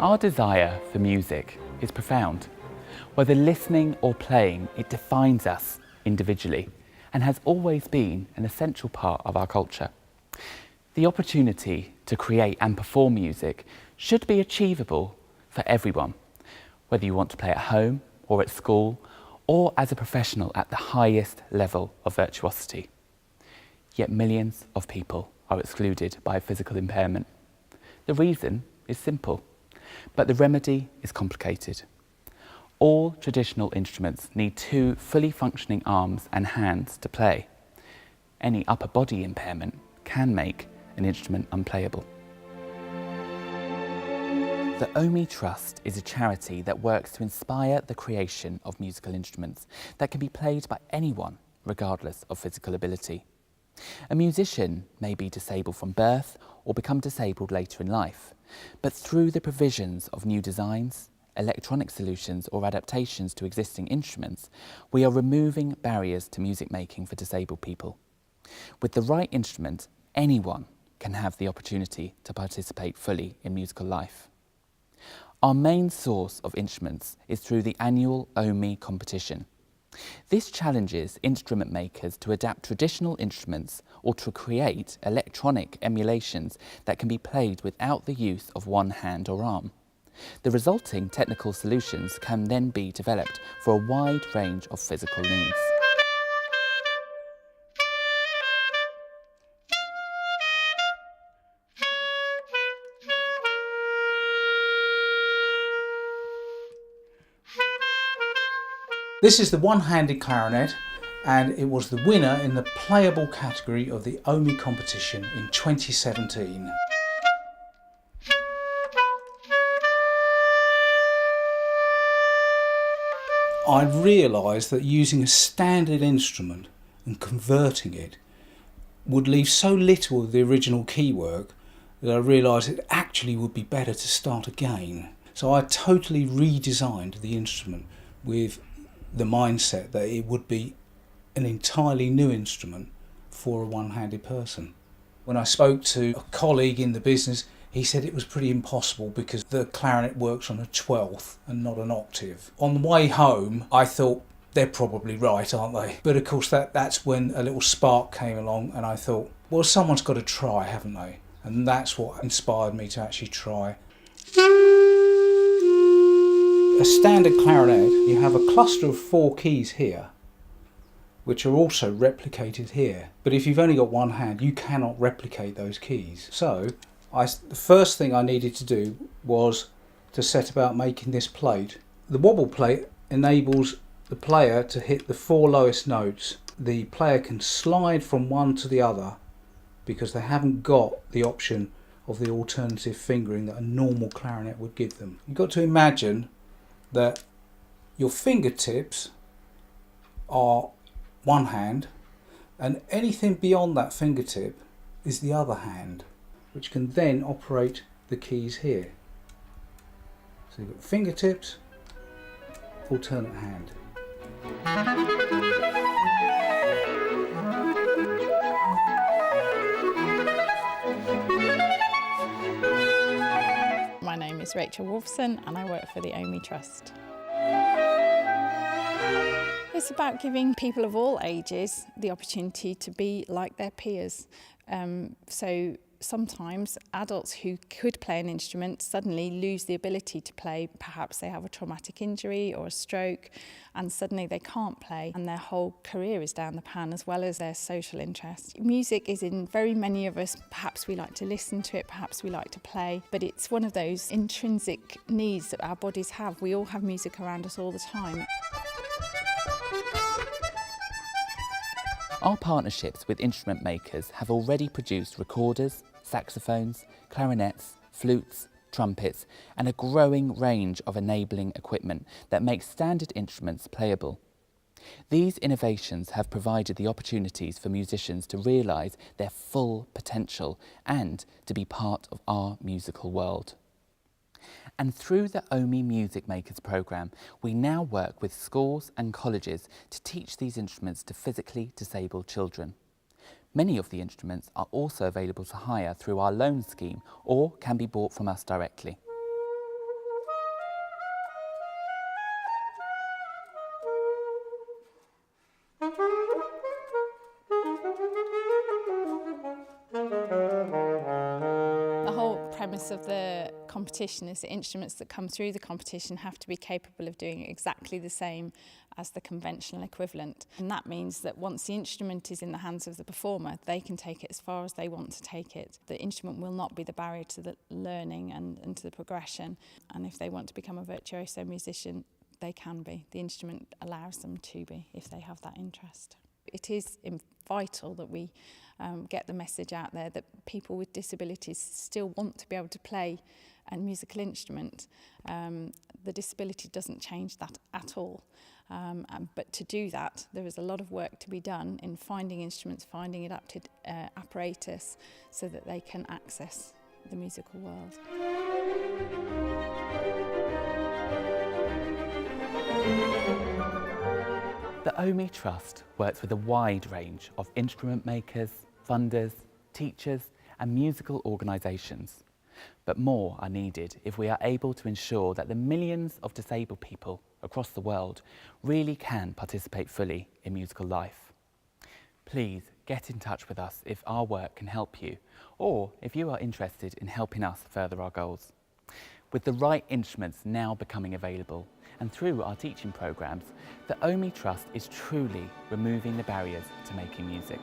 Our desire for music is profound. Whether listening or playing, it defines us individually and has always been an essential part of our culture. The opportunity to create and perform music should be achievable for everyone, whether you want to play at home or at school or as a professional at the highest level of virtuosity. Yet millions of people are excluded by physical impairment. The reason is simple, but the remedy is complicated. All traditional instruments need two fully functioning arms and hands to play. Any upper body impairment can make an instrument unplayable. The OHMI Trust is a charity that works to inspire the creation of musical instruments that can be played by anyone, regardless of physical ability. A musician may be disabled from birth or become disabled later in life, but through the provisions of new designs, electronic solutions or adaptations to existing instruments, we are removing barriers to music making for disabled people. With the right instrument, anyone can have the opportunity to participate fully in musical life. Our main source of instruments is through the annual OHMI competition. This challenges instrument makers to adapt traditional instruments or to create electronic emulations that can be played without the use of one hand or arm. The resulting technical solutions can then be developed for a wide range of physical needs. This is the one-handed clarinet, and it was the winner in the playable category of the OHMI competition in 2017. I realised that using a standard instrument and converting it would leave so little of the original keywork that I realised it actually would be better to start again. So I totally redesigned the instrument with the mindset that it would be an entirely new instrument for a one-handed person. When I spoke to a colleague in the business, he said it was pretty impossible because the clarinet works on a 12th and not an octave. On the way home, I thought, they're probably right, aren't they? But of course that's when a little spark came along and I thought, well, someone's got to try, haven't they? And that's what inspired me to actually try. A standard clarinet, you have a cluster of 4 keys here, which are also replicated here. But if you've only got one hand, you cannot replicate those keys. So the first thing I needed to do was to set about making this plate. The wobble plate enables the player to hit the 4 lowest notes. The player can slide from one to the other because they haven't got the option of the alternative fingering that a normal clarinet would give them. You've got to imagine that your fingertips are one hand and anything beyond that fingertip is the other hand, which can then operate the keys here. So you've got fingertips, alternate hand. My name is Rachel Wolfson and I work for the OHMI Trust. It's about giving people of all ages the opportunity to be like their peers. So sometimes adults who could play an instrument suddenly lose the ability to play. Perhaps they have a traumatic injury or a stroke and suddenly they can't play and their whole career is down the pan as well as their social interests. Music is in very many of us. Perhaps we like to listen to it, perhaps we like to play, but it's one of those intrinsic needs that our bodies have. We all have music around us all the time. Our partnerships with instrument makers have already produced recorders, saxophones, clarinets, flutes, trumpets, and a growing range of enabling equipment that makes standard instruments playable. These innovations have provided the opportunities for musicians to realise their full potential and to be part of our musical world. And through the OHMI Music Makers programme, we now work with schools and colleges to teach these instruments to physically disabled children. Many of the instruments are also available to hire through our loan scheme or can be bought from us directly. premise of the competition is the instruments that come through the competition have to be capable of doing exactly the same as the conventional equivalent. And that means that once the instrument is in the hands of the performer, they can take it as far as they want to take it. The instrument will not be the barrier to the learning and to the progression. And if they want to become a virtuoso musician, they can be. The instrument allows them to be if they have that interest. It is vital that we get the message out there that people with disabilities still want to be able to play a musical instrument. The disability doesn't change that at all. But to do that, there is a lot of work to be done in finding instruments, finding adapted apparatus so that they can access the musical world. The OHMI Trust works with a wide range of instrument makers, funders, teachers and musical organisations. But more are needed if we are able to ensure that the millions of disabled people across the world really can participate fully in musical life. Please get in touch with us if our work can help you, or if you are interested in helping us further our goals. With the right instruments now becoming available, and through our teaching programmes, the OHMI Trust is truly removing the barriers to making music.